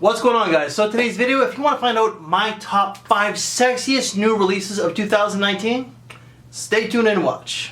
What's going on, guys? So today's video, if you want to find out my top 5 sexiest new releases of 2019, stay tuned and watch.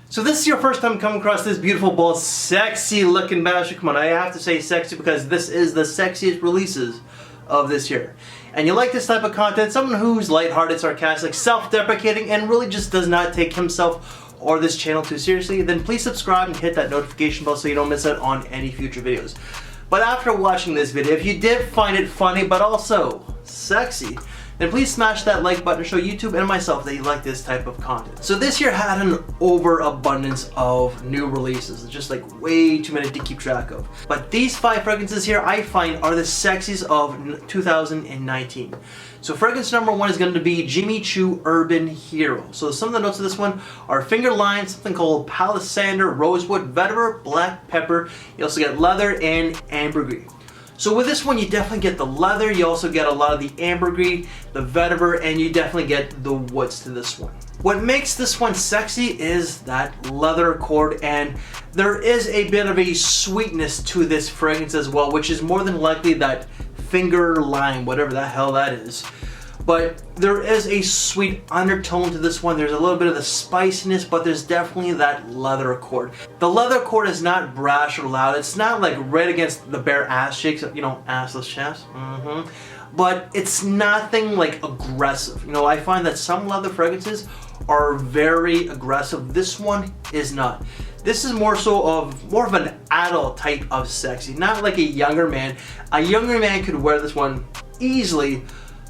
So this is your first time coming across this beautiful, bold, sexy looking basher. Come on, I have to say sexy because this is the sexiest releases of this year. And you like this type of content, someone who's lighthearted, sarcastic, self-deprecating, and really just does not take himself or this channel too seriously, then please subscribe and hit that notification bell so you don't miss out on any future videos. But after watching this video, if you did find it funny but also sexy, then please smash that like button to show YouTube and myself that you like this type of content. So this year had an overabundance of new releases, just like way too many to keep track of. But these 5 fragrances here I find are the sexiest of 2019. So fragrance number 1 is going to be Jimmy Choo Urban Hero. So some of the notes of this one are finger lime, something called palisander, rosewood, vetiver, black pepper. You also get leather and ambergris. So with this one, you definitely get the leather, you also get a lot of the ambergris, the vetiver, and you definitely get the woods to this one. What makes this one sexy is that leather accord, and there is a bit of a sweetness to this fragrance as well, which is more than likely that finger lime, whatever the hell that is. But there is a sweet undertone to this one. There's a little bit of the spiciness, but there's definitely that leather accord. The leather accord is not brash or loud. It's not like right against the bare ass cheeks, you know, assless chest. But it's nothing like aggressive. You know, I find that some leather fragrances are very aggressive. This one is not. This is more of an adult type of sexy, not like a younger man. A younger man could wear this one easily,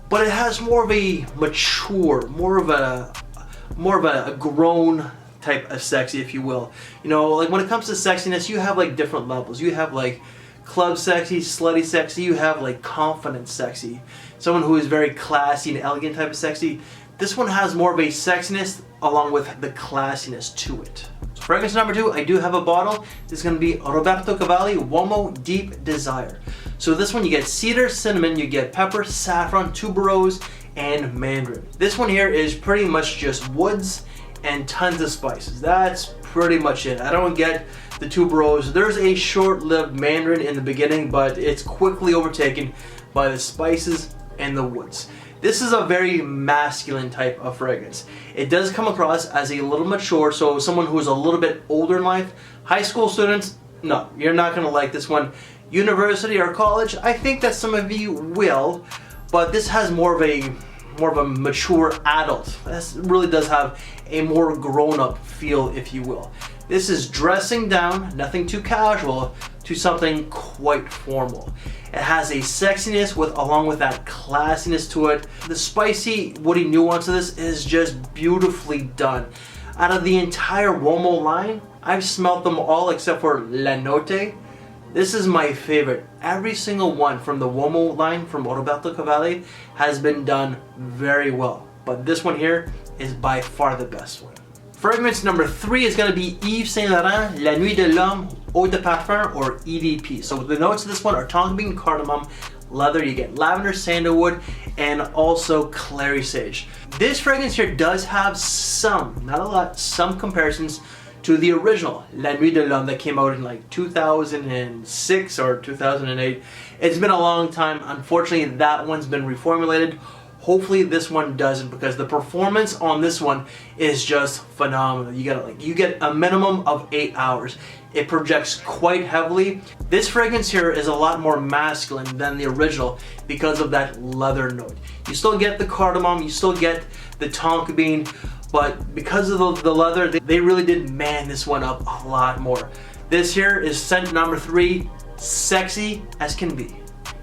but it has more of a mature, more of a grown type of sexy, if you will. You know, like when it comes to sexiness, you have like different levels. You have like club sexy, slutty sexy, you have like confident sexy. Someone who is very classy and elegant type of sexy. This one has more of a sexiness along with the classiness to it. So fragrance number 2, I do have a bottle. This is going to be Roberto Cavalli Uomo Deep Desire. So this one you get cedar, cinnamon, you get pepper, saffron, tuberose, and mandarin. This one here is pretty much just woods and tons of spices. That's pretty much it. I don't get the tuberose. There's a short-lived mandarin in the beginning, but it's quickly overtaken by the spices and the woods. This is a very masculine type of fragrance. It does come across as a little mature, so someone who is a little bit older in life. High school students, no, you're not going to like this one. University or college, I think that some of you will, but this has more of a mature adult. This really does have a more grown-up feel, if you will. This is dressing down, nothing too casual, to something quite formal. It has a sexiness along with that classiness to it. The spicy, woody nuance of this is just beautifully done. Out of the entire Uomo line, I've smelled them all except for La Notte. This is my favorite. Every single one from the Uomo line from Roberto Cavalli has been done very well. But this one here is by far the best one. Fragrance number 3 is going to be Yves Saint Laurent La Nuit de l'Homme Eau de Parfum, or EDP. So the notes of this one are tonka bean, cardamom, leather, you get lavender, sandalwood, and also clary sage. This fragrance here does have some, not a lot, some comparisons to the original La Nuit de l'Homme that came out in like 2006 or 2008. It's been a long time. Unfortunately, that one's been reformulated. Hopefully this one doesn't, because the performance on this one is just phenomenal. You get a minimum of 8 hours. It projects quite heavily. This fragrance here is a lot more masculine than the original because of that leather note. You still get the cardamom, you still get the tonka bean, but because of the leather, they really did man this one up a lot more. This here is scent number 3, sexy as can be.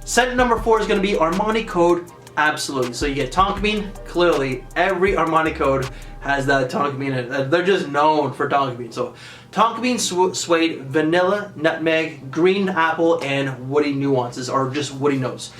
Scent number 4 is going to be Armani Code. Absolutely. So you get tonka bean. Clearly, every Armani Code has that tonka bean in it. They're just known for tonka bean. So tonka bean, suede, vanilla, nutmeg, green apple, and woody nuances, or just woody notes.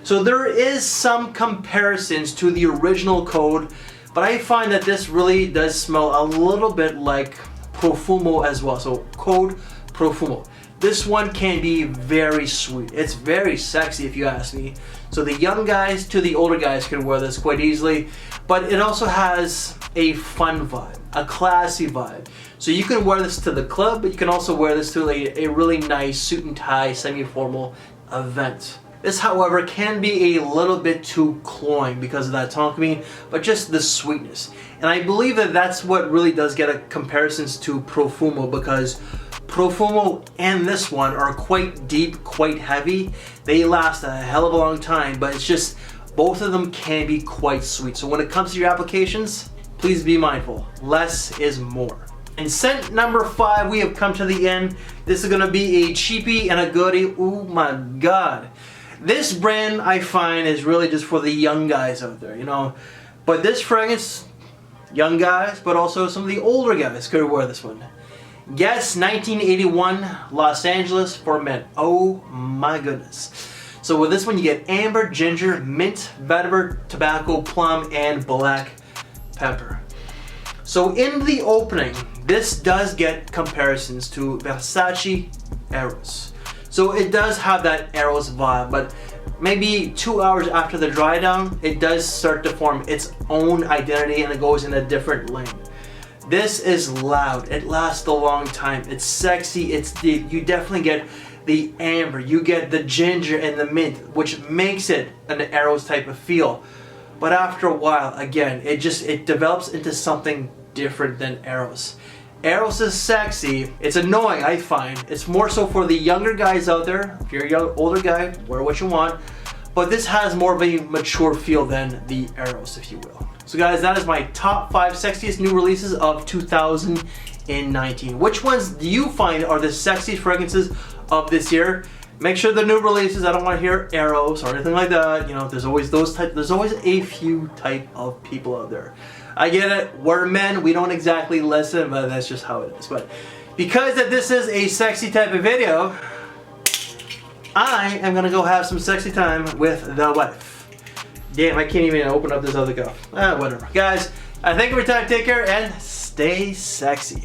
So there is some comparisons to the original Code, but I find that this really does smell a little bit like Profumo as well. So Code Profumo. This one can be very sweet. It's very sexy if you ask me. So the young guys to the older guys can wear this quite easily, but it also has a fun vibe, a classy vibe. So you can wear this to the club, but you can also wear this to a really nice suit and tie, semi-formal event. This, however, can be a little bit too cloying because of that tonkamine, but just the sweetness. And I believe that that's what really does get a comparisons to Profumo, because Profumo and this one are quite deep, quite heavy. They last a hell of a long time, but it's just both of them can be quite sweet. So when it comes to your applications, please be mindful. Less is more. And scent number 5, we have come to the end. This is gonna be a cheapie and a goodie. Oh my God. This brand I find is really just for the young guys out there, you know. But this fragrance, young guys, but also some of the older guys could wear this one. Guess 1981 Los Angeles for men. Oh my goodness. So with this one you get amber, ginger, mint, vetiver, tobacco, plum, and black pepper. So in the opening, this does get comparisons to Versace Eros. So it does have that Eros vibe, but maybe 2 hours after the dry down, it does start to form its own identity and it goes in a different lane. This is loud, it lasts a long time, it's sexy, it's deep. You definitely get the amber, you get the ginger and the mint, which makes it an Eros type of feel. But after a while, again, it develops into something different than Eros. Eros is sexy, it's annoying I find. It's more so for the younger guys out there. If you're a young, older guy, wear what you want. But this has more of a mature feel than the Eros, if you will. So guys, that is my top 5 sexiest new releases of 2019. Which ones do you find are the sexiest fragrances of this year? Make sure the new releases, I don't want to hear Eros or anything like that. You know, there's always there's always a few type of people out there. I get it, we're men, we don't exactly listen, but that's just how it is. But because that this is a sexy type of video, I am gonna go have some sexy time with the wife. Damn, I can't even open up this other cup. Whatever. Guys, thank you for your time, take care, and stay sexy.